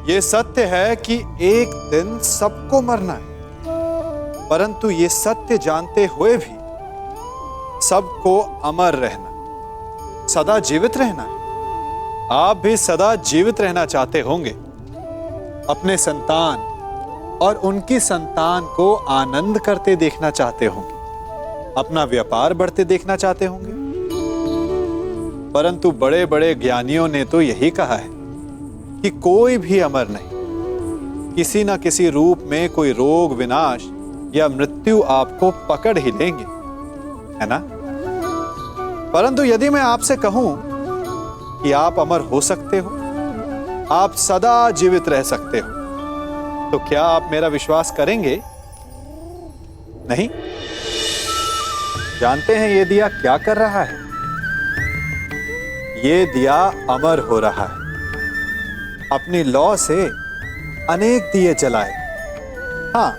ये सत्य है कि एक दिन सबको मरना है, परंतु ये सत्य जानते हुए भी सबको अमर रहना, सदा जीवित रहना है। आप भी सदा जीवित रहना चाहते होंगे, अपने संतान और उनकी संतान को आनंद करते देखना चाहते होंगे, अपना व्यापार बढ़ते देखना चाहते होंगे। परंतु बड़े बड़े ज्ञानियों ने तो यही कहा है कि कोई भी अमर नहीं, किसी ना किसी रूप में कोई रोग, विनाश या मृत्यु आपको पकड़ ही लेंगे, है ना? परंतु यदि मैं आपसे कहूं कि आप अमर हो सकते हो, आप सदा जीवित रह सकते हो, तो क्या आप मेरा विश्वास करेंगे? नहीं? जानते हैं ये दिया क्या कर रहा है? ये दिया अमर हो रहा है। अपनी लौ से अनेक दिए जलाए। हां,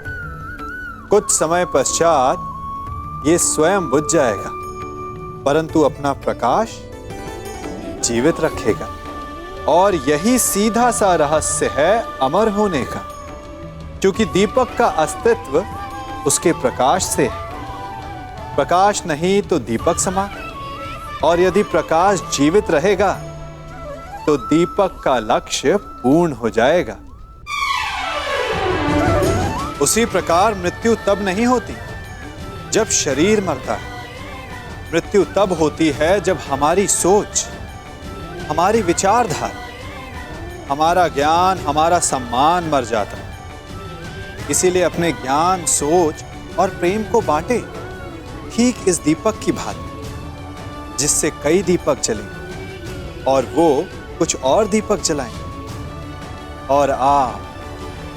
कुछ समय पश्चात ये स्वयं बुझ जाएगा, परंतु अपना प्रकाश जीवित रखेगा। और यही सीधा सा रहस्य है अमर होने का, क्योंकि दीपक का अस्तित्व उसके प्रकाश से है। प्रकाश नहीं तो दीपक समा, और यदि प्रकाश जीवित रहेगा तो दीपक का लक्ष्य पूर्ण हो जाएगा। उसी प्रकार मृत्यु तब नहीं होती जब शरीर मरता है। मृत्यु तब होती है जब हमारी सोच, हमारी विचारधारा, हमारा ज्ञान, हमारा सम्मान मर जाता है। इसीलिए अपने ज्ञान, सोच और प्रेम को बांटे, ठीक इस दीपक की भांति, जिससे कई दीपक जलें और वो कुछ और दीपक जलाएं, और आप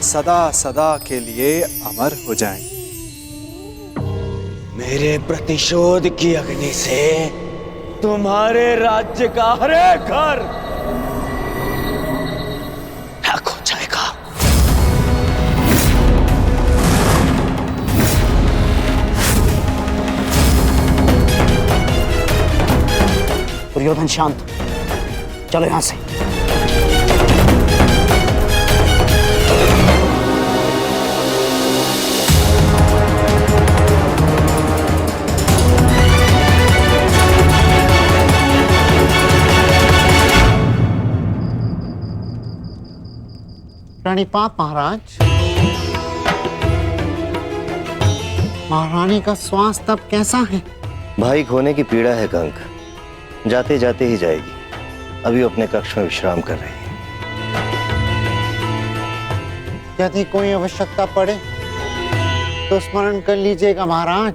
सदा सदा के लिए अमर हो जाएं। मेरे प्रतिशोध की अग्नि से तुम्हारे राज्य का हर एक घर राख हो जाएगा। दुर्योधन शांत, चलो यहां से। प्रणिपात महाराज। महारानी का स्वास्थ्य अब कैसा है? भाई खोने की पीड़ा है कंक, जाते जाते ही जाएगी। अभी अपने कक्ष में विश्राम कर रही है। यदि कोई आवश्यकता पड़े तो स्मरण कर लीजिएगा महाराज।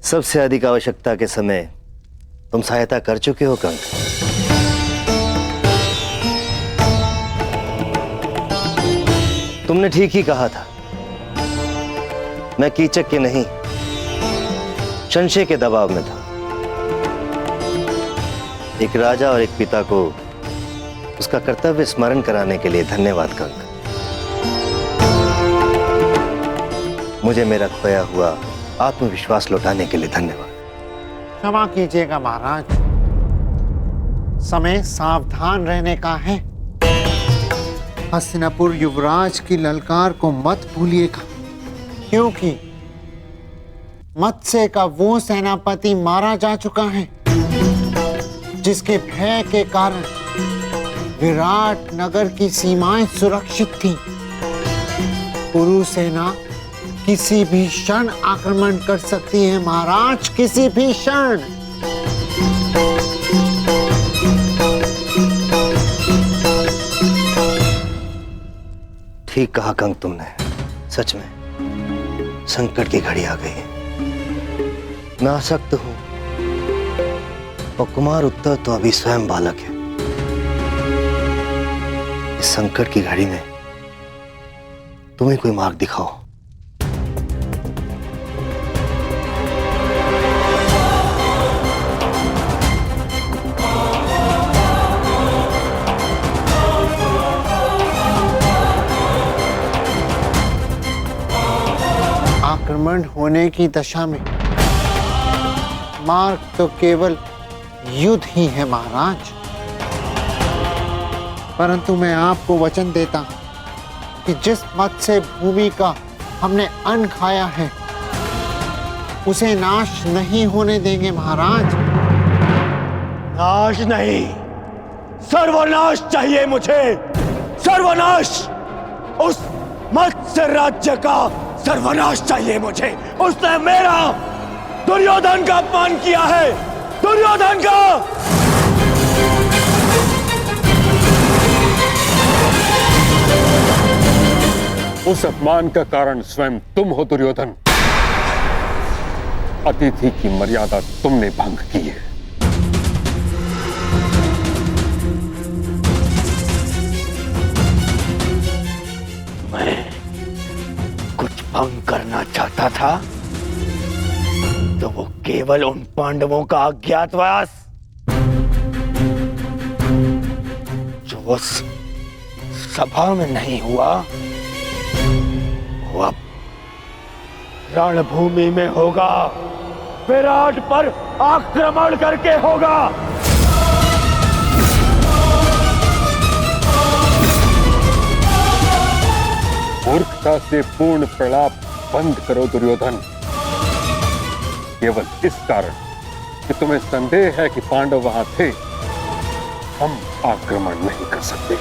सबसे अधिक आवश्यकता के समय तुम सहायता कर चुके हो कंक। तुमने ठीक ही कहा था। मैं कीचक के नहीं, संशय के दबाव में था। एक राजा और एक पिता को उसका कर्तव्य स्मरण कराने के लिए धन्यवाद कंक। मुझे मेरा खोया हुआ आत्मविश्वास लौटाने के लिए धन्यवाद। क्षमा कीजिएगा महाराज, समय सावधान रहने का है। हस्तिनापुर युवराज की ललकार को मत भूलिएगा, क्योंकि मत्स्य का वो सेनापति मारा जा चुका है जिसके भय के कारण विराट नगर की सीमाएं सुरक्षित थीं। कुरु सेना किसी भी क्षण आक्रमण कर सकती है महाराज, किसी भी क्षण। ठीक कहा कंक तुमने, सच में संकट की घड़ी आ गई है। मैं आसक्त हूं और कुमार उत्तर तो अभी स्वयं बालक है। इस संकट की घड़ी में तुम्हें कोई मार्ग दिखाओ। आक्रमण होने की दशा में मार्ग तो केवल युद्ध ही है महाराज। परंतु मैं आपको वचन देता कि जिस मत से भूमि का हमने अन्न खाया है उसे नाश नहीं होने देंगे महाराज। नाश नहीं, सर्वनाश चाहिए मुझे, सर्वनाश। उस मत्स्य राज्य का सर्वनाश चाहिए मुझे। उसने मेरा, दुर्योधन का अपमान किया है, दुर्योधन का। उस अपमान का कारण स्वयं तुम हो दुर्योधन। अतिथि की मर्यादा तुमने भंग की है। मैं कुछ भंग करना चाहता था तो वो केवल उन पांडवों का अज्ञातवास जो उस सभा में नहीं हुआ, वो अब रणभूमि में होगा, विराट पर आक्रमण करके होगा। मूर्खता से पूर्ण प्रलाप बंद करो दुर्योधन। केवल इस कारण कि तुम्हें संदेह है कि पांडव वहां थे, हम आक्रमण नहीं कर सकते।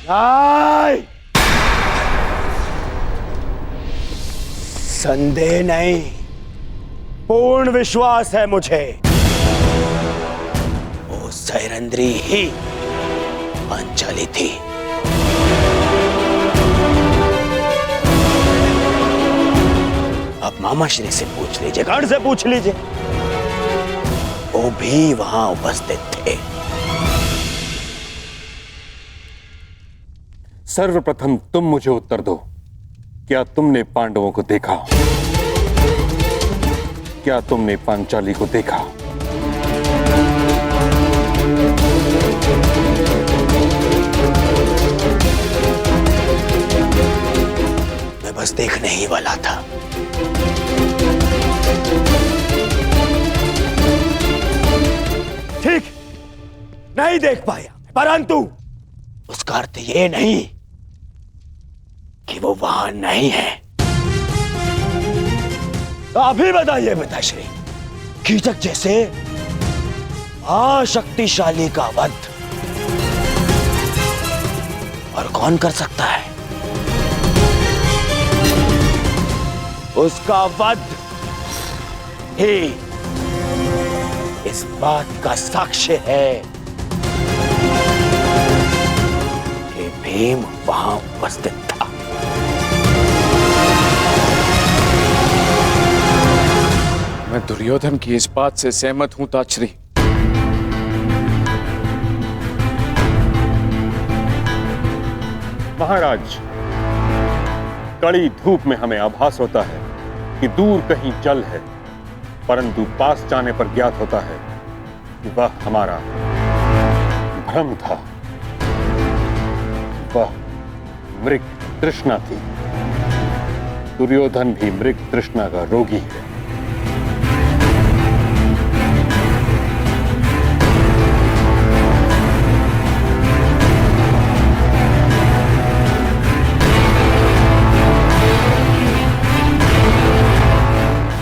नहीं, संदेह नहीं, पूर्ण विश्वास है मुझे। वो सैरंद्री ही पांचाली थी। अब मामा श्री से पूछ लीजिए, गढ़ से पूछ लीजिए, वो भी वहां उपस्थित थे। सर्वप्रथम तुम मुझे उत्तर दो, क्या तुमने पांडवों को देखा? क्या तुमने पांचाली को देखा? मैं बस देखने ही वाला था। ठीक, नहीं देख पाया, परंतु उसका अर्थ ये नहीं कि वो वहां नहीं है। तो अभी बताइए पिताश्री, कीचक जैसे शक्तिशाली का वध और कौन कर सकता है? उसका वध ही इस बात का साक्ष्य है कि भीम वहां उपस्थित था। मैं दुर्योधन की इस बात से सहमत हूं ताचरी। महाराज, कड़ी धूप में हमें आभास होता है कि दूर कहीं जल है, परंतु पास जाने पर ज्ञात होता है कि वह हमारा भ्रम था। वह मृग तृष्णा थी। दुर्योधन भी मृग तृष्णा का रोगी है।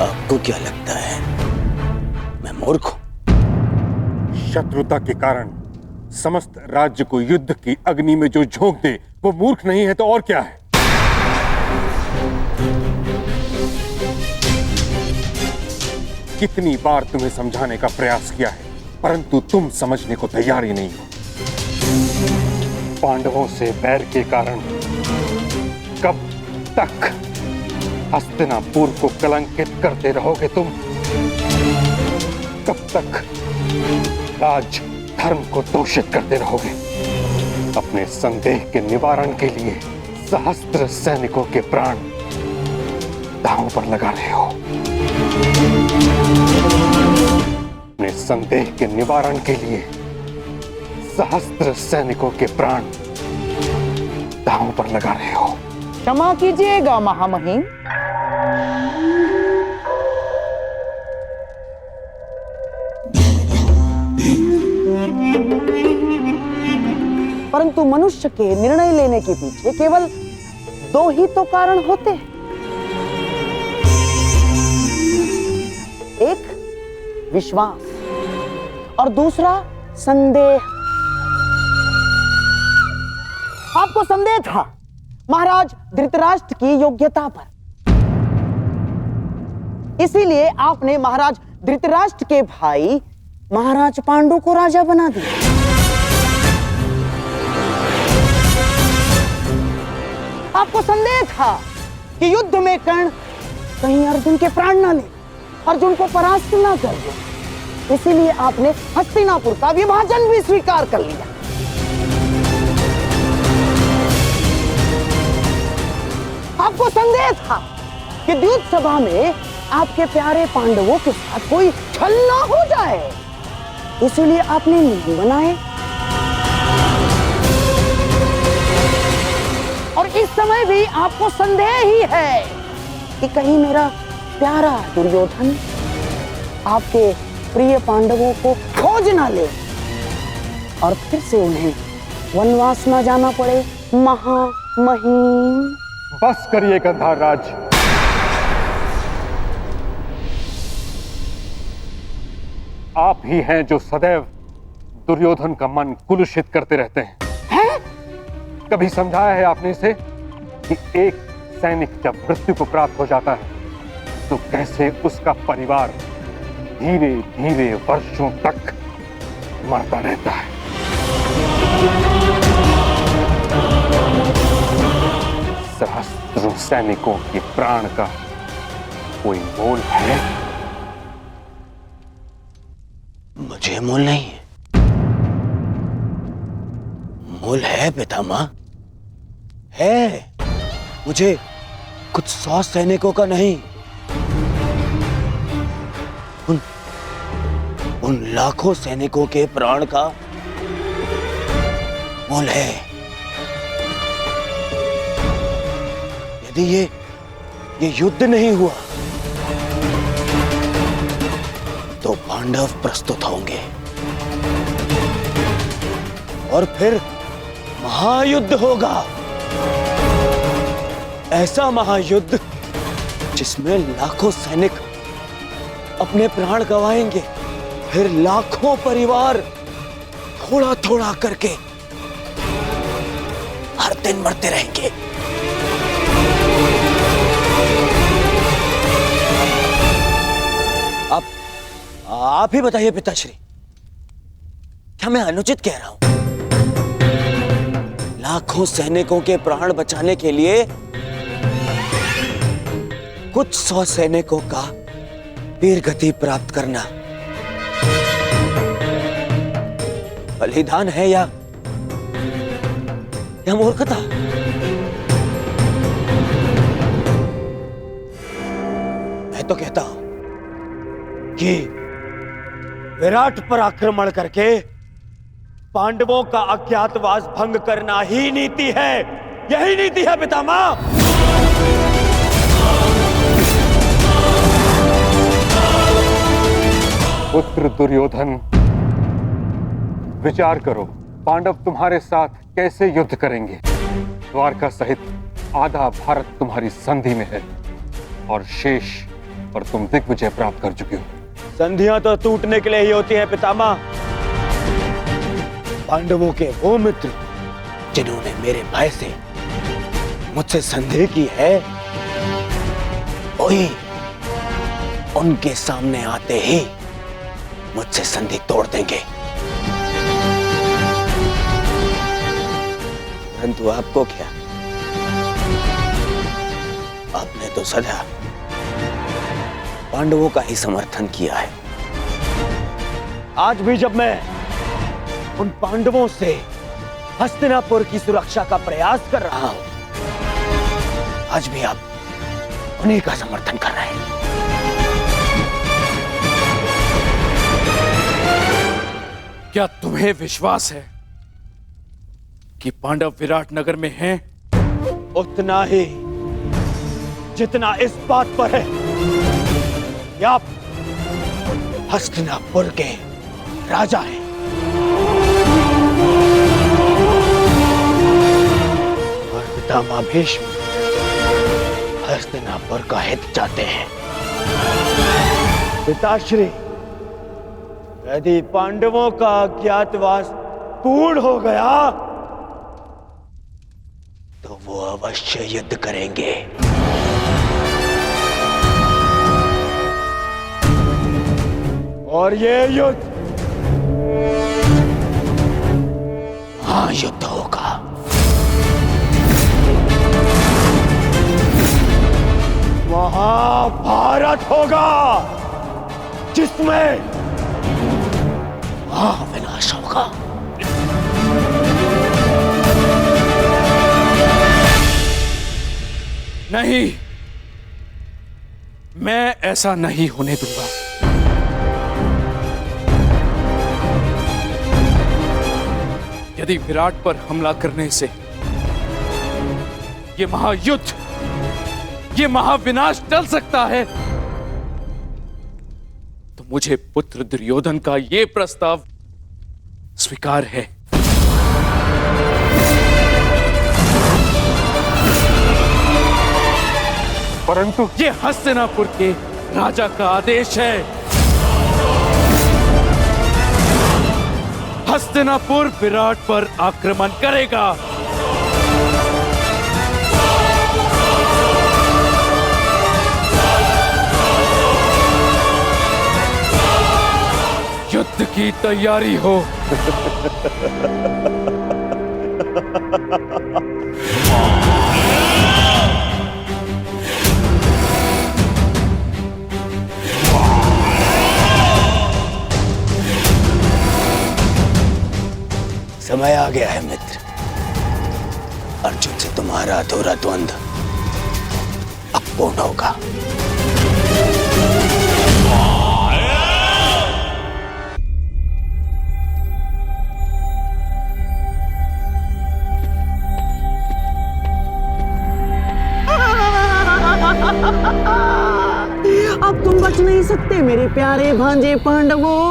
आपको क्या लगता है मैं मूर्ख हूं? शत्रुता के कारण समस्त राज्य को युद्ध की अग्नि में जो झोंक दे वो मूर्ख नहीं है तो और क्या है? कितनी बार तुम्हें समझाने का प्रयास किया है, परंतु तुम समझने को तैयार ही नहीं हो। पांडवों से बैर के कारण कब तक हस्तिनापुर को कलंकित करते रहोगे तुम? कब तक राज धर्म को दूषित करते रहोगे? अपने संदेह के निवारण के लिए सहस्त्र सैनिकों के प्राण दांव पर लगा रहे हो। अपने संदेह के निवारण के लिए सहस्त्र सैनिकों के प्राण दांव पर लगा रहे हो। क्षमा कीजिएगा महामहिम। परंतु मनुष्य के निर्णय लेने के पीछे केवल दो ही तो कारण होते हैं, एक विश्वास और दूसरा संदेह। आपको संदेह था महाराज धृतराष्ट्र की योग्यता पर, इसीलिए आपने महाराज धृतराष्ट्र के भाई महाराज पांडु को राजा बना दिया। आपको संदेह था कि युद्ध में कर्ण कहीं अर्जुन के प्राण न ले, अर्जुन को परास्त न कर दे, इसीलिए आपने हस्तिनापुर का विभाजन भी स्वीकार कर लिया। आपको संदेह था कि द्यूत सभा में आपके प्यारे पांडवों के साथ कोई छल ना हो जाए, इसीलिए आपने नियम बनाए। और इस समय भी आपको संदेह ही है कि कहीं मेरा प्यारा दुर्योधन आपके प्रिय पांडवों को खोज ना ले और फिर से उन्हें वनवास ना जाना पड़े। महामहिम, बस करिए गंधार राज। आप ही हैं जो सदैव दुर्योधन का मन कुलुषित करते रहते हैं। कभी समझाया है आपने इसे कि एक सैनिक जब मृत्यु को प्राप्त हो जाता है तो कैसे उसका परिवार धीरे धीरे वर्षों तक मरता रहता है। सहस्त्रों सैनिकों के प्राण का कोई मोल है? मुझे मोल नहीं है। मोल है पितामह, है। मुझे कुछ 100 सैनिकों का नहीं, उन लाखों सैनिकों के प्राण का मोल है। यदि ये युद्ध नहीं हुआ तो पांडव प्रस्तुत होंगे और फिर महायुद्ध होगा। ऐसा महायुद्ध जिसमें लाखों सैनिक अपने प्राण गंवाएंगे, फिर लाखों परिवार थोड़ा थोड़ा करके हर दिन मरते रहेंगे। आप ही बताइए पिताश्री, क्या मैं अनुचित कह रहा हूं? लाखों सैनिकों के प्राण बचाने के लिए कुछ 100 सैनिकों का वीर गति प्राप्त करना बलिदान है या मूर्खता? मैं तो कहता हूं कि विराट पर आक्रमण करके पांडवों का अज्ञातवास भंग करना ही नीति है। यही नीति है पितामह। पुत्र दुर्योधन, विचार करो, पांडव तुम्हारे साथ कैसे युद्ध करेंगे? द्वारका सहित आधा भारत तुम्हारी संधि में है और शेष पर तुम दिग्विजय प्राप्त कर चुके हो। संधियां तो टूटने के लिए ही होती हैं पितामह। पांडवों के वो मित्र जिन्होंने मेरे भय से मुझसे संधि की है, वही उनके सामने आते ही मुझसे संधि तोड़ देंगे। परंतु आपको क्या, आपने तो सदा पांडवों का ही समर्थन किया है। आज भी जब मैं उन पांडवों से हस्तिनापुर की सुरक्षा का प्रयास कर रहा हूं, आज भी आप उन्हीं का समर्थन कर रहे हैं। क्या तुम्हें विश्वास है कि पांडव विराट नगर में हैं? उतना ही जितना इस बात पर है कि आप हस्तिनापुर के राजा हैं। पितामह भीष्म हस्तिनापुर का हित चाहते हैं। पिताश्री, यदि पांडवों का अज्ञातवास पूर्ण हो गया तो वो अवश्य युद्ध करेंगे। और ये युद्ध महायुद्ध होगा। महाभारत होगा, जिसमें महाविनाश होगा। नहीं, मैं ऐसा नहीं होने दूंगा। यदि विराट पर हमला करने से ये महायुद्ध, ये महाविनाश टल सकता है, तो मुझे पुत्र दुर्योधन का ये प्रस्ताव स्वीकार है। परंतु ये हस्तिनापुर के राजा का आदेश है। हस्तिनापुर विराट पर आक्रमण करेगा। युद्ध की तैयारी हो। समय आ गया है मित्र। अर्जुन से तुम्हारा अधूरा द्वंद्व अब पूर्ण होगा। अब तुम बच नहीं सकते मेरे प्यारे भांजे पांडवों।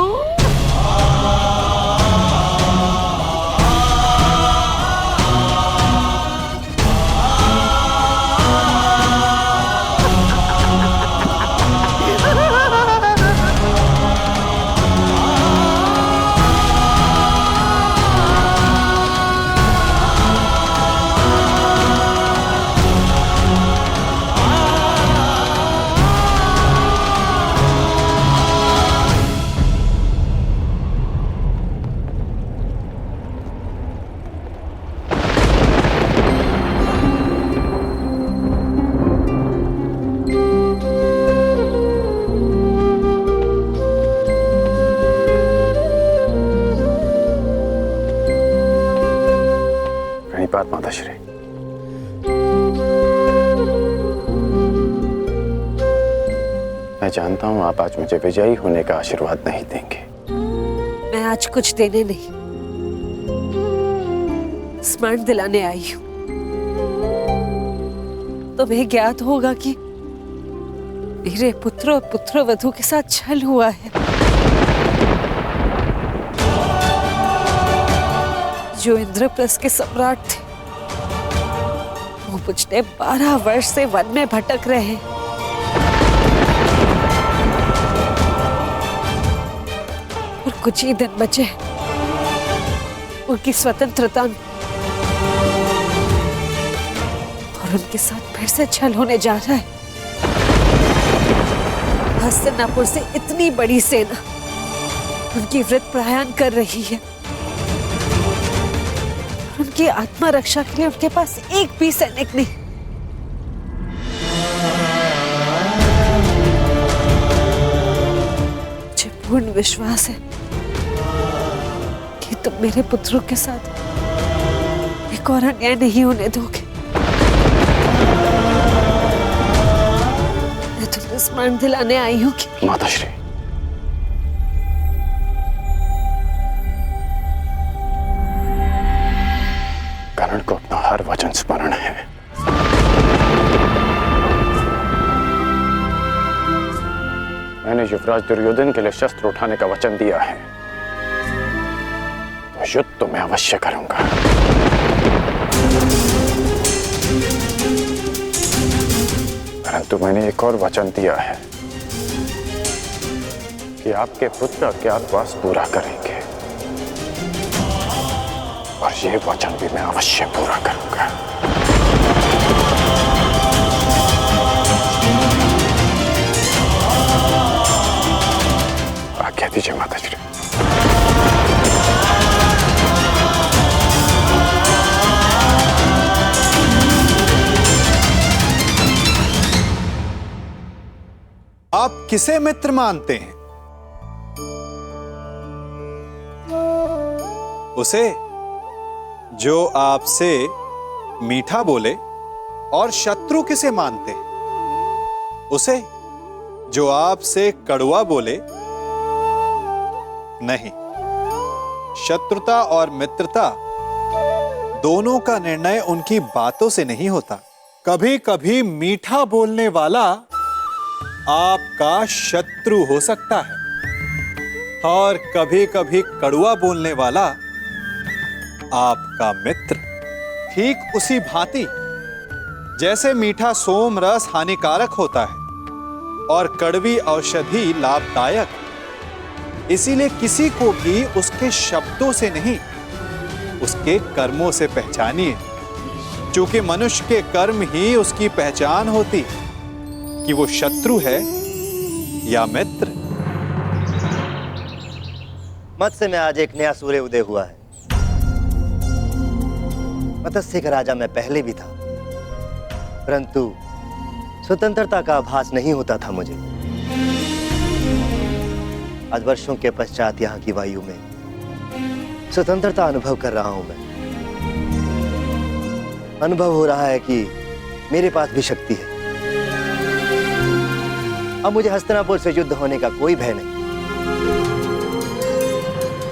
माताश्री, मैं जानता हूं आप आज मुझे विजयी होने का आशीर्वाद नहीं देंगे। मैं आज कुछ देने नहीं, स्मरण दिलाने आई हूं। तुम्हें ज्ञात होगा कि मेरे पुत्र और पुत्रवधू के साथ छल हुआ है। जो इंद्रप्रस्थ के सम्राट थे, वो पिछले 12 वर्ष से वन में भटक रहे। और कुछ ही दिन बचे उनकी स्वतंत्रता में, और उनके साथ फिर से छल होने जा रहा है। हस्तिनापुर से इतनी बड़ी सेना उनकी वृत्त प्रयाण कर रही है। उनकी आत्मा रक्षा के लिए उनके पास एक भी सैनिक नहीं। मुझे पूर्ण विश्वास है कि तुम मेरे पुत्रों के साथ एक और अन्याय नहीं होने दोगे। मैं तुम्हें स्मरण दिलाने आई हूँ कि माताश्री, कर्ण को अपना हर वचन स्मरण है। मैंने युवराज दुर्योधन के लिए शस्त्र उठाने का वचन दिया है, तो युद्ध तो मैं अवश्य करूंगा। परंतु मैंने एक और वचन दिया है कि आपके पुत्र अज्ञातवास पूरा करेंगे, और ये वचन भी मैं अवश्य पूरा करूंगा। आज्ञा दीजिए माताश्री। आप किसे मित्र मानते हैं? उसे जो आपसे मीठा बोले, और शत्रु किसे मानते हैं? उसे जो आपसे कड़वा बोले? नहीं, शत्रुता और मित्रता दोनों का निर्णय उनकी बातों से नहीं होता। कभी कभी मीठा बोलने वाला आपका शत्रु हो सकता है, और कभी कभी कड़वा बोलने वाला आपका मित्र। ठीक उसी भांति जैसे मीठा सोम रस हानिकारक होता है और कड़वी औषधि लाभदायक, इसीलिए किसी को भी उसके शब्दों से नहीं, उसके कर्मों से पहचानिए, क्योंकि मनुष्य के कर्म ही उसकी पहचान होती कि वो शत्रु है या मित्र। मत्स्य में आज एक नया सूर्य उदय हुआ है। मत्स्य का राजा मैं पहले भी था, परंतु स्वतंत्रता का आभास नहीं होता था मुझे। आज वर्षों के पश्चात यहाँ की वायु में स्वतंत्रता अनुभव कर रहा हूं मैं। अनुभव हो रहा है कि मेरे पास भी शक्ति है। अब मुझे हस्तिनापुर से युद्ध होने का कोई भय नहीं।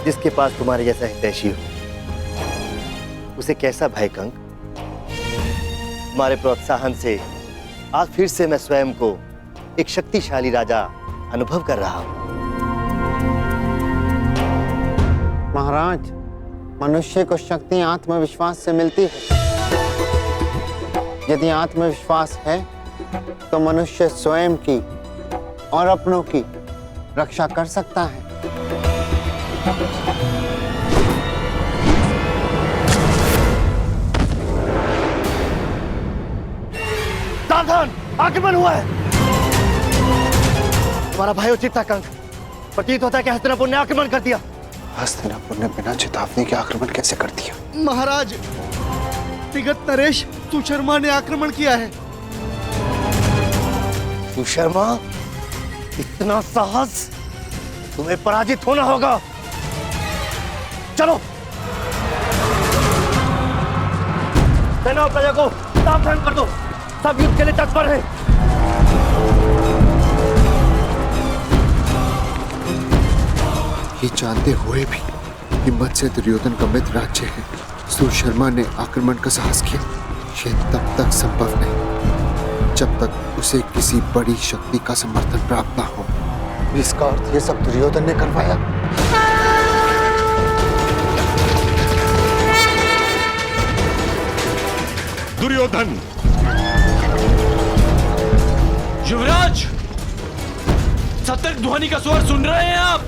जिसके पास तुम्हारे जैसा हितैषी हो, उसे कैसा भय कंक? तुम्हारे प्रोत्साहन से आज फिर से मैं स्वयं को एक शक्तिशाली राजा अनुभव कर रहा हूं। महाराज, मनुष्य को शक्ति आत्मविश्वास से मिलती है। यदि आत्मविश्वास है तो मनुष्य स्वयं की और अपनों की रक्षा कर सकता है। सावधान, आक्रमण हुआ है। तुम्हारा भाई उचित था कंक। प्रतीत होता है कि हस्तिनापुर ने आक्रमण कर दिया। हस्तिनापुर ने बिना चेतावनी के आक्रमण कैसे कर दिया? महाराज, विगत नरेश सुशर्मा ने आक्रमण किया है। सुशर्मा, इतना साहस? तुम्हें पराजित होना होगा। चलो, सेना और प्रजा को सावधान कर दो। सब युद्ध के लिए तत्पर हैं। ये जानते हुए भी कि मत्स्य दुर्योधन का मित्र राज्य है, सुशर्मा ने आक्रमण का साहस किया। यह तब तक संभव नहीं जब तक उसे किसी बड़ी शक्ति का समर्थन प्राप्त ना हो। इसका अर्थ ये सब दुर्योधन ने करवाया। दुर्योधन! युवराज, सतर्क ध्वनि का स्वर सुन रहे हैं आप?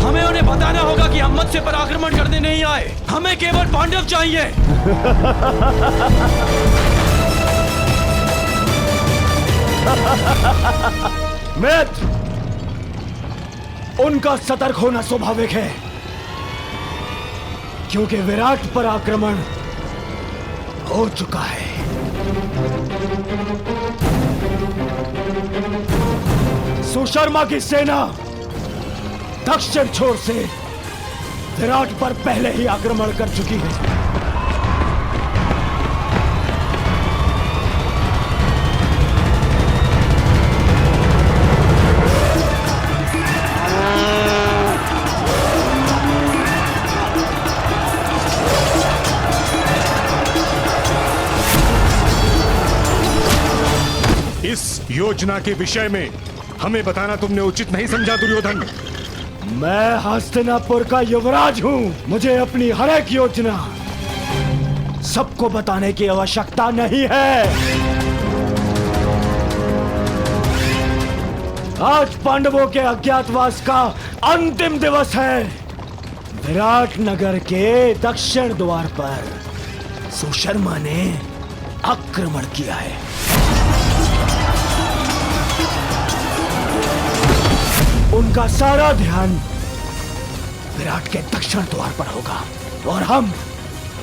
हमें उन्हें बताना होगा कि हम मत्स्य पर आक्रमण करने नहीं आए। हमें केवल पांडव चाहिए। मित्र, उनका सतर्क होना स्वाभाविक है, क्योंकि विराट पर आक्रमण हो चुका है। सुशर्मा की सेना दक्षिण छोर से विराट पर पहले ही आक्रमण कर चुकी है। इस योजना के विषय में हमें बताना तुमने उचित नहीं समझा दुर्योधन। मैं हस्तिनापुर का युवराज हूं। मुझे अपनी हर एक योजना सबको बताने की आवश्यकता नहीं है। आज पांडवों के अज्ञातवास का अंतिम दिवस है। विराट नगर के दक्षिण द्वार पर सुशर्मा ने आक्रमण किया है। उनका सारा ध्यान विराट के दक्षिण द्वार पर होगा और हम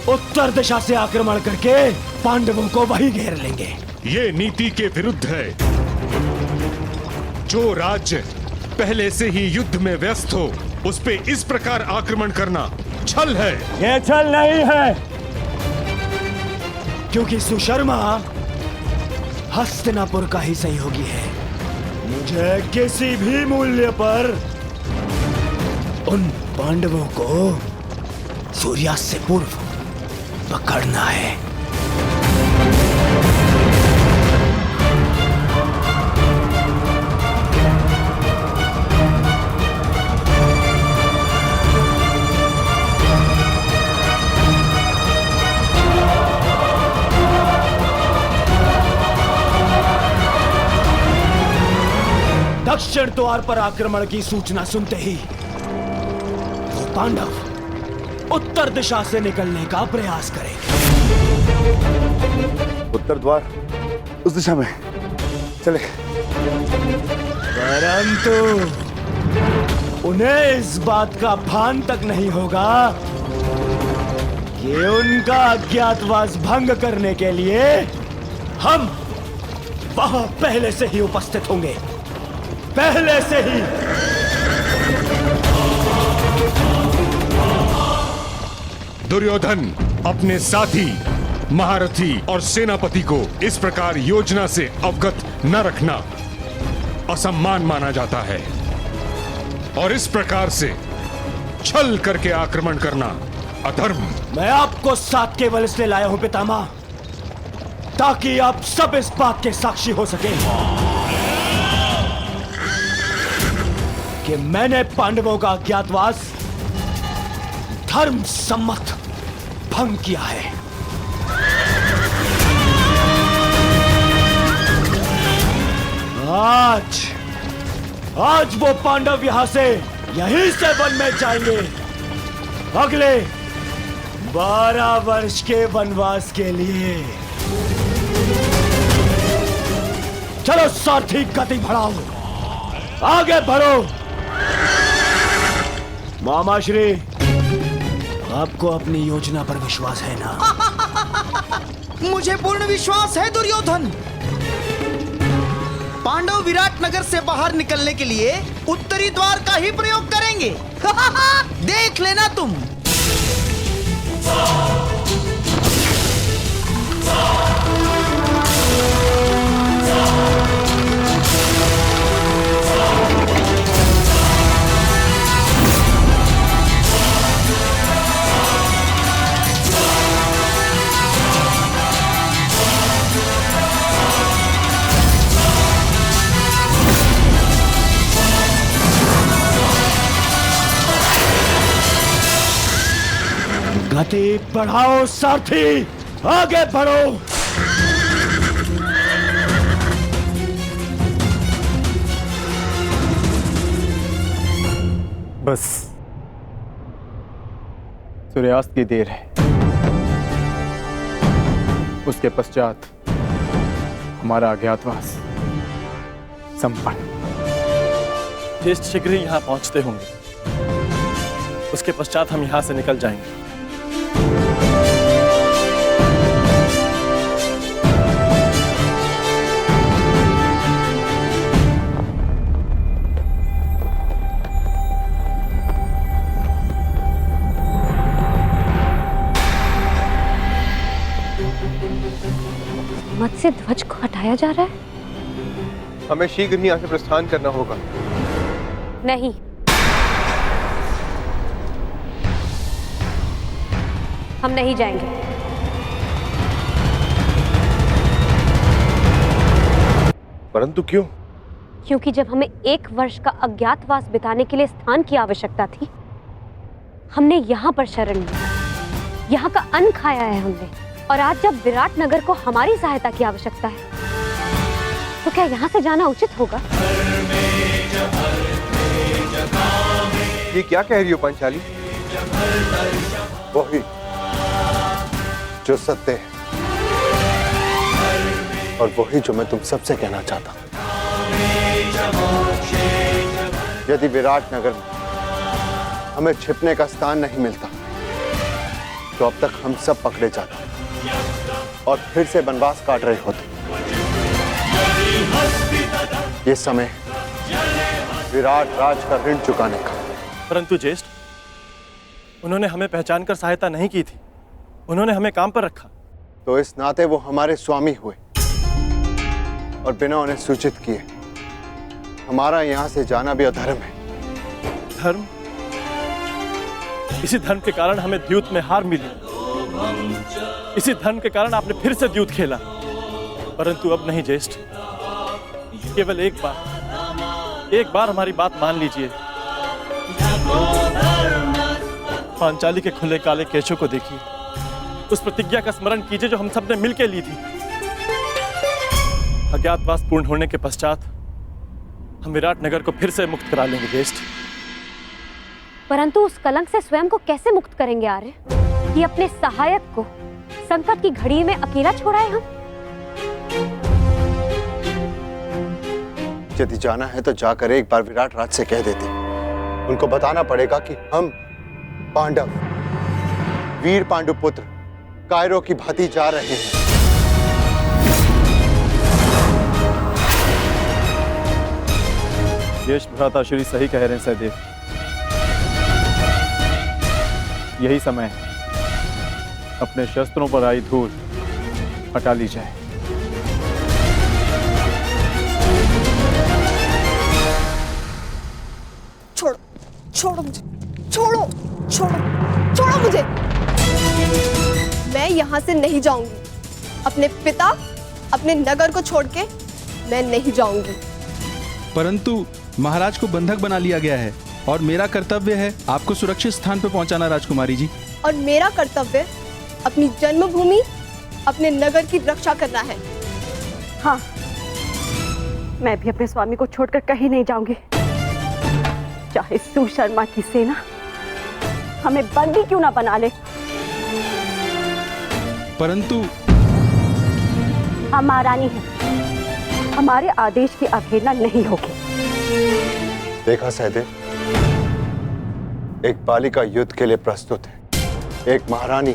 उत्तर दिशा से आक्रमण करके पांडवों को वहीं घेर लेंगे। ये नीति के विरुद्ध है। जो राज्य पहले से ही युद्ध में व्यस्त हो उस पे इस प्रकार आक्रमण करना छल है। ये छल नहीं है, क्योंकि सुशर्मा हस्तिनापुर का ही सहयोगी है। मुझे किसी भी मूल्य पर उन पांडवों को सूर्यास्त से पूर्व पकड़ना है। दक्षिण द्वार पर आक्रमण की सूचना सुनते ही वो पांडव उत्तर दिशा से निकलने का प्रयास करेंगे। उत्तर द्वार उस दिशा में चले। परंतु उन्हें इस बात का भान तक नहीं होगा कि उनका अज्ञातवास भंग करने के लिए हम वहां पहले से ही उपस्थित होंगे। पहले से ही। दुर्योधन अपने साथी, महारथी और सेनापति को इस प्रकार योजना से अवगत न रखना असम्मान माना जाता है और इस प्रकार से छल करके आक्रमण करना अधर्म। मैं आपको साथ केवल इसलिए लाया हूं पितामह, ताकि आप सब इस बात के साक्षी हो सके कि मैंने पांडवों का अज्ञातवास धर्म सम्मत भंग किया है। आज वो पांडव यहां से यहीं से वन में जाएंगे अगले 12 वर्ष के वनवास के लिए। चलो सारथी, गति बढ़ाओ, आगे बढ़ो। मामाश्री, आपको अपनी योजना पर विश्वास है ना? मुझे पूर्ण विश्वास है दुर्योधन। पांडव विराट नगर से बाहर निकलने के लिए उत्तरी द्वार का ही प्रयोग करेंगे। देख लेना तुम। गति बढ़ाओ सारथी, आगे बढ़ो। बस सूर्यास्त की देर है, उसके पश्चात हमारा अज्ञातवास संपन्न। ज्येष्ठ शीघ्र ही यहाँ पहुंचते होंगे, उसके पश्चात हम यहाँ से निकल जाएंगे। मत्स्य ध्वज को हटाया जा रहा है। हमें शीघ्र ही यहाँ से प्रस्थान करना होगा। नहीं, हम नहीं जाएंगे। परंतु क्यों? क्योंकि जब हमें 1 वर्ष का अज्ञातवास बिताने के लिए स्थान की आवश्यकता थी, हमने यहाँ पर शरण ली, यहाँ का अन्न खाया है हमने। और आज जब विराट नगर को हमारी सहायता की आवश्यकता है, तो क्या यहाँ से जाना उचित होगा? ये क्या कह रही हो पांचाली? वही जो सत्य है और वही जो मैं तुम सबसे कहना चाहता हूं। यदि विराट नगर में हमें छिपने का स्थान नहीं मिलता तो अब तक हम सब पकड़े जाते और फिर से वनवास काट रहे होते। ये समय विराट राज का ऋण चुकाने का। परंतु ज्येष्ठ, उन्होंने हमें पहचान कर सहायता नहीं की थी, उन्होंने हमें काम पर रखा। तो इस नाते वो हमारे स्वामी हुए और बिना उन्हें सूचित किए हमारा यहां से जाना भी अधर्म है। धर्म? इसी धर्म के कारण हमें द्यूत में हार मिली। इसी धर्म के कारण आपने फिर से द्यूत खेला। परंतु अब नहीं ज्येष्ठ, केवल एक बार हमारी बात मान लीजिए। पांचाली के खुले काले केशों को देखिए, उस प्रतिज्ञा का स्मरण कीजिए जो हम सब ने मिलकर ली थी। अज्ञातवास पूर्ण होने के पश्चात हम विराट नगर को फिर से मुक्त करा लेंगे ज्येष्ठ। परंतु उस कलंक से स्वयं को कैसे मुक्त करेंगे आर्य, कि अपने सहायक को संकट की घड़ी में अकेला छोड़ाए हम? यदि जाना है तो जाकर एक बार विराट राज से कह देते। उनको बताना पड़ेगा कि हम पांडव, वीर पांडुपुत्र कायरों की भांति जा रहे हैं। यश भ्राताश्री सही कह रहे हैं सहदेव। यही समय है, अपने शस्त्रों पर आई धूल हटा ली जाए। छोड़ो, छोड़ो मुझे, छोड़ो, छोड़ो, छोड़ो मुझे। मैं यहाँ से नहीं जाऊंगी। अपने पिता, अपने नगर को छोड़ के मैं नहीं जाऊंगी। परंतु महाराज को बंधक बना लिया गया है और मेरा कर्तव्य है आपको सुरक्षित स्थान पर पहुंचाना राजकुमारी जी। और मेरा कर्तव्य अपनी जन्मभूमि, अपने नगर की रक्षा करना है। हाँ, मैं भी अपने स्वामी को छोड़कर कहीं नहीं जाऊंगी, चाहे सुशर्मा की सेना हमें बंदी क्यों ना बना ले। परंतु हम महारानी हैं, हमारे आदेश की अवहेलना नहीं होगी। देखा सहदेव, एक बालिका युद्ध के लिए प्रस्तुत है, एक महारानी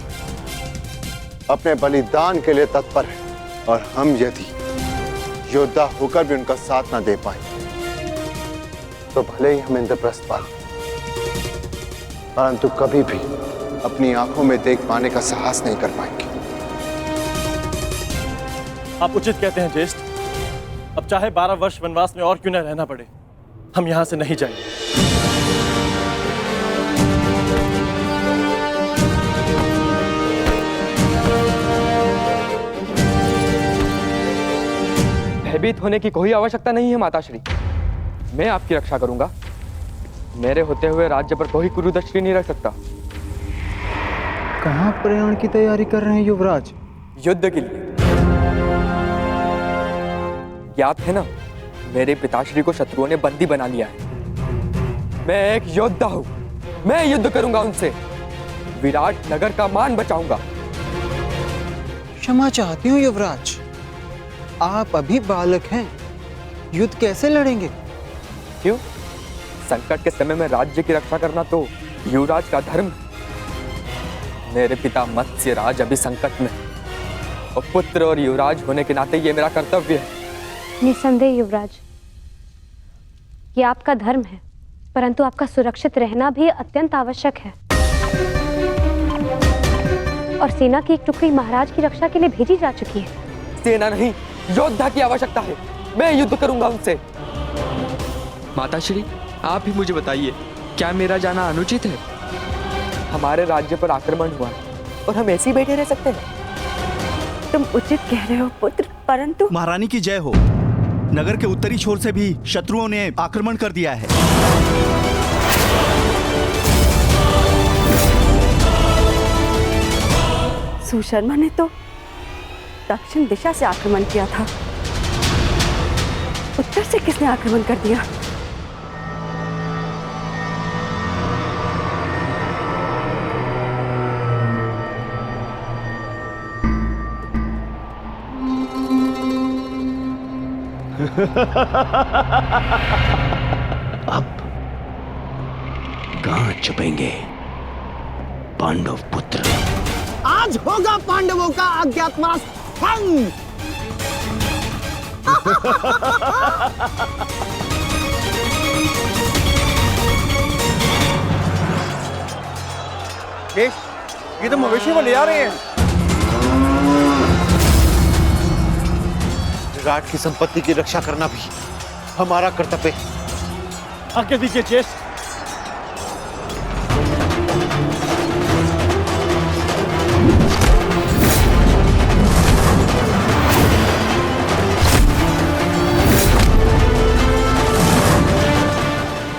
अपने बलिदान के लिए तत्पर है, और हम यदि योद्धा होकर भी उनका साथ ना दे पाए तो भले ही हम इंद्रप्रस्थ पालें, परंतु कभी भी अपनी आंखों में देख पाने का साहस नहीं कर पाएंगे। आप उचित कहते हैं ज्येष्ठ। अब चाहे 12 वर्ष वनवास में और क्यों न रहना पड़े, हम यहां से नहीं जाएंगे। भयभीत होने की कोई आवश्यकता नहीं है माताश्री, मैं आपकी रक्षा करूंगा। मेरे होते हुए राज्य पर कोई कुरुदृष्टि नहीं रख सकता। कहां प्रयाण की तैयारी कर रहे हैं युवराज? युद्ध के लिए। ज्ञात है ना, मेरे पिताश्री को शत्रुओं ने बंदी बना लिया है। मैं एक योद्धा हूं, मैं युद्ध करूंगा उनसे, विराट नगर का मान बचाऊंगा। क्षमा चाहती हूँ युवराज, आप अभी बालक हैं, युद्ध कैसे लड़ेंगे? क्यों? संकट के समय में राज्य की रक्षा करना तो युवराज का धर्म है। मेरे पिता मत्स्य राज अभी संकट में, और पुत्र और युवराज होने के नाते ये मेरा कर्तव्य है। निसंदेह युवराज, ये आपका धर्म है, परंतु आपका सुरक्षित रहना भी अत्यंत आवश्यक है। और सेना की एक टुकड़ी महाराज की रक्षा के लिए भेजी जा चुकी है। सेना नहीं, योद्धा की आवश्यकता है। मैं युद्ध करूंगा उनसे। माताश्री, आप ही मुझे बताइए, क्या मेरा जाना अनुचित है? हमारे राज्य पर आक्रमण हुआ और हम ऐसे ही बैठे रह सकते हैं? तुम उचित कह रहे हो पुत्र, परंतु महारानी की जय हो। नगर के उत्तरी छोर से भी शत्रुओं ने आक्रमण कर दिया है। सुशर्मा ने तो दक्षिण दिशा से आक्रमण किया था, उत्तर से किसने आक्रमण कर दिया? अब कहां छुपेंगे पांडव पुत्र? आज होगा पांडवों का अज्ञातवास भंग। ये तो मवेशी को ले आ रहे हैं। विराट की संपत्ति की रक्षा करना भी हमारा कर्तव्य है। आगे दीजिए ज्येष्ठ।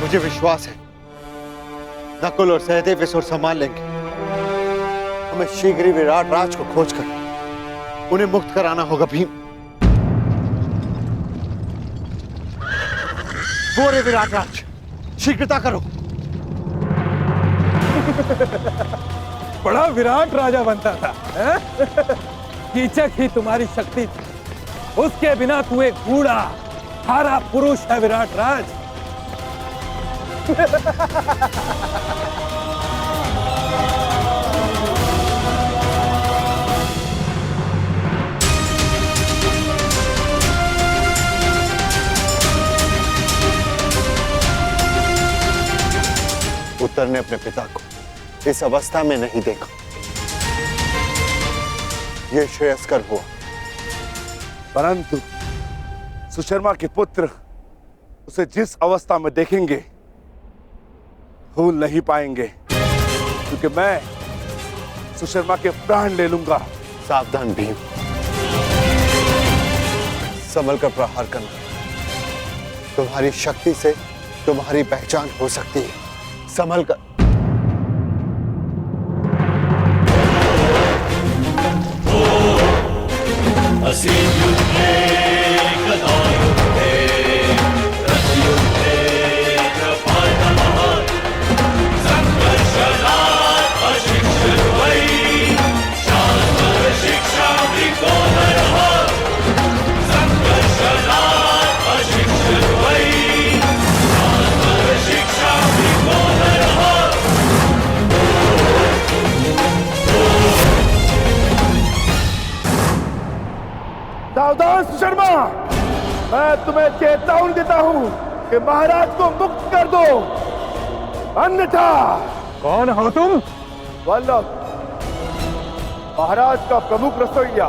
मुझे विश्वास है नकुल और सहदेव इस ओर संभाल लेंगे। हमें शीघ्र ही विराट राज को खोजकर उन्हें मुक्त कराना होगा। भीम, वो रे विराट राज, शीघ्रता करो। बड़ा विराट राजा बनता था, कीचक ही तुम्हारी शक्ति थी। उसके बिना तू एक बूढ़ा हारा पुरुष है विराट राज। उत्तर ने अपने पिता को इस अवस्था में नहीं देखा। यह श्रेयस्कर हुआ। परंतु सुशर्मा के पुत्र उसे जिस अवस्था में देखेंगे भूल नहीं पाएंगे, क्योंकि मैं सुशर्मा के प्राण ले लूंगा। सावधान भीम, संभल कर प्रहार करना। तुम्हारी शक्ति से तुम्हारी पहचान हो सकती है। संभल कर। सावधान सुशर्मा, मैं तुम्हें चेतावनी देता हूं कि महाराज को मुक्त कर दो, अन्यथा। कौन हो तुम? वल्लभ, महाराज का प्रमुख रसोइया।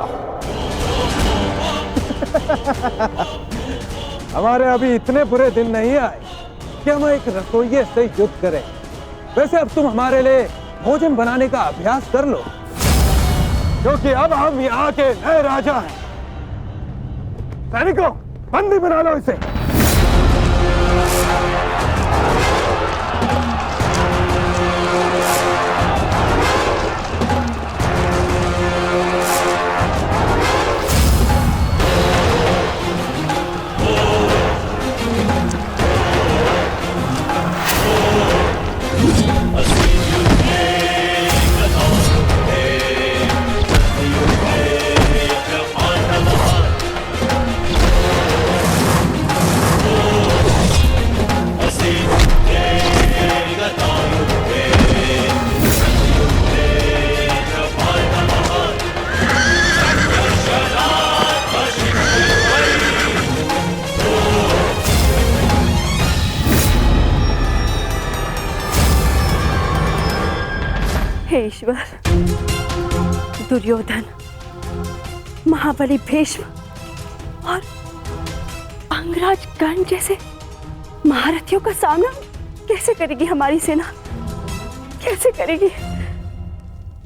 हमारे अभी इतने बुरे दिन नहीं आए कि हम एक रसोइये से युद्ध करें। वैसे अब तुम हमारे लिए भोजन बनाने का अभ्यास कर लो, क्योंकि अब हम यहाँ के नए राजा हैं। सैनिकों, बंदी बना लो इसे। हे ईश्वर, दुर्योधन, महाबली भीष्म और अंगराज कर्ण जैसे महारथियों का सामना कैसे करेगी हमारी सेना? कैसे करेगी?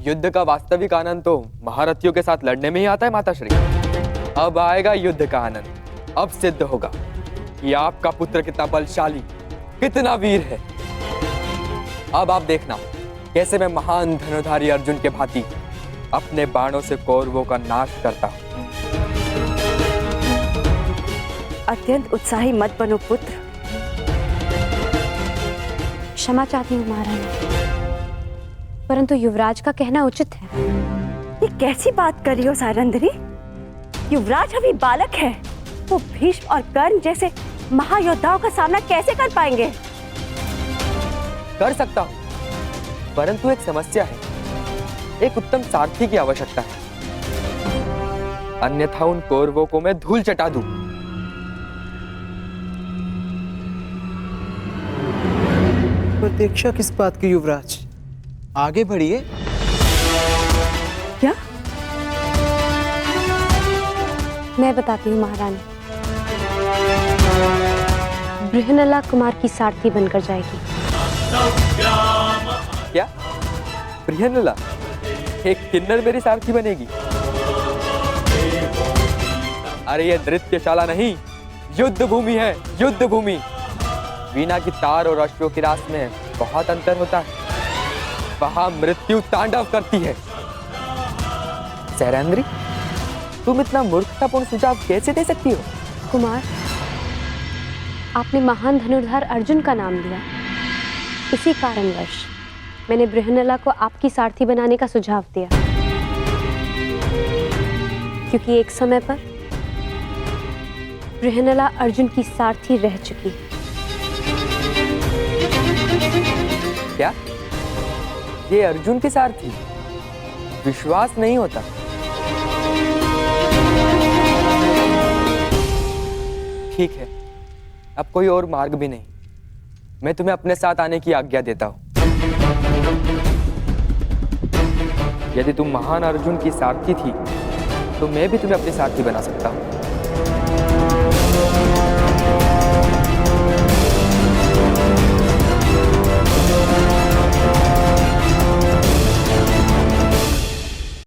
युद्ध का वास्तविक आनंद तो महारथियों के साथ लड़ने में ही आता है माताश्री। अब आएगा युद्ध का आनंद। अब सिद्ध होगा कि आपका पुत्र कितना बलशाली, कितना वीर है। अब आप देखना कैसे मैं महान धनुधारी अर्जुन के भांति अपने बाणों से कौरवों का नाश करता हूं। अत्यंत उत्साही मत बनो पुत्र। क्षमा चाहती हूँ महारानी, परंतु युवराज का कहना उचित है। ये कैसी बात कर रही हो सारंधरी? युवराज अभी बालक है वो भीष्म और कर्ण जैसे महायोद्धाओं का सामना कैसे कर पाएंगे? कर सकता हूँ, परंतु एक समस्या है। एक उत्तम सारथी की आवश्यकता है, अन्यथा उन कौरवों को मैं धूल चटा दूं। प्रतीक्षा किस बात की युवराज? आगे बढ़िए। क्या? मैं बताती हूँ महारानी। बृहनला कुमार की सारथी बनकर जाएगी। क्या? बृहनला एक किन्नर मेरी सारथी बनेगी? अरे ये नृत्यशाला नहीं, युद्ध भूमि है, युद्ध भूमि। वीणा की तार और अश्वों की रास में बहुत अंतर होता है। वहां मृत्यु तांडव करती है। सैरेंद्री, तुम इतना मूर्खतापूर्ण सुझाव कैसे दे सकती हो? कुमार, आपने महान धनुर्धर अर्जुन का नाम लिया, इसी कारणवश मैंने बृहनला को आपकी सारथी बनाने का सुझाव दिया, क्योंकि एक समय पर बृहनला अर्जुन की सारथी रह चुकी। क्या? ये अर्जुन की सारथी? विश्वास नहीं होता। ठीक है, अब कोई और मार्ग भी नहीं। मैं तुम्हें अपने साथ आने की आज्ञा देता हूं। यदि तुम महान अर्जुन की सारथी थी, तो मैं भी तुम्हें अपनी सारथी बना सकता हूं।